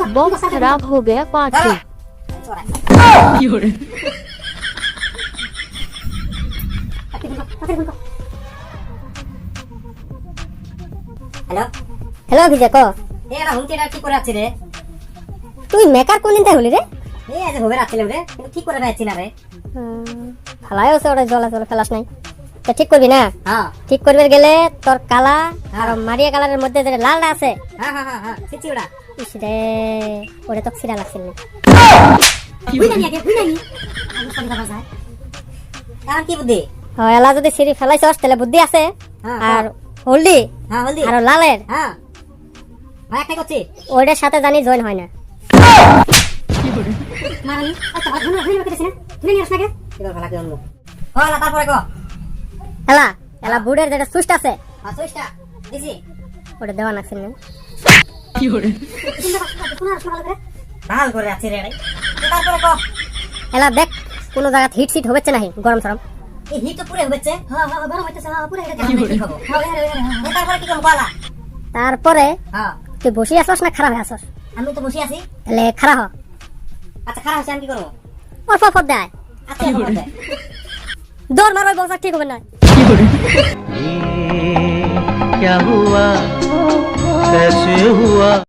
Box खराब हो गया पार्टी। হ্যালো হ্যালো বিজয় ক এই না হুম কেডা কি করে আছে রে তুই মেকার কোন দিন হলি রে এই আজ হবে রাখছিলাম রে কিন্তু ঠিক করে পাচ্ছি না রে ফালাই আছে ওটা জলা জলা ফেলাস নাই তা ঠিক করবি না হ্যাঁ ঠিক করবে গেলে তোর কালা আর মারিয়া কালারের মধ্যে যে লালটা আছে হ্যাঁ হ্যাঁ হ্যাঁ হ্যাঁ সিচি ওটা ইস রে ওরে তো ছিড়া লাগছিল না বুঝ না আগে বুঝ না নি আমি সব কথা যায় আর কি বুদ্ধি হয় এলা যদি সিঁড়ি ফেলাইছস তাহলে বুদ্ধি আছে হ্যাঁ, আর হলদি হ্যাঁ হলদি আর লালের হ্যাঁ ভাই একটা করছি ওইটার সাথে জানি জয়েন হয় না মারানি আচ্ছা ধরে ধরে রাখতেছ না ধরে নিয়ে আসনা কে এবার ভালো করে অন্য হলা তারপরে কো এলা এলা বুড়ের যেটা সুইচ আছে সুইচটা দিছি ওটা দেওয়া লাগছিল না ভাল করে আছে রে তারপরে কো এলা দেখ কোন জায়গা হিট সিট হচ্ছে নাহি গরম সরম এই হিট তো পুরো হচ্ছে হ্যাঁ হ্যাঁ গরম হইতেছে হ্যাঁ পুরো এটা কি খাবো তারপরে কি করব বলা তারপরে হ্যাঁ তুই বসে আসছ না খারাপ হয়ে আসছ আমি তো বসে আছি তাহলে খারাপ হ আচ্ছা খারাপ হচ্ছে আমি কি করব অল্প অল্প দেয় আচ্ছা করতে দৌড় মারো বংশা ঠিক হবে না क्या हुआ कैसे हुआ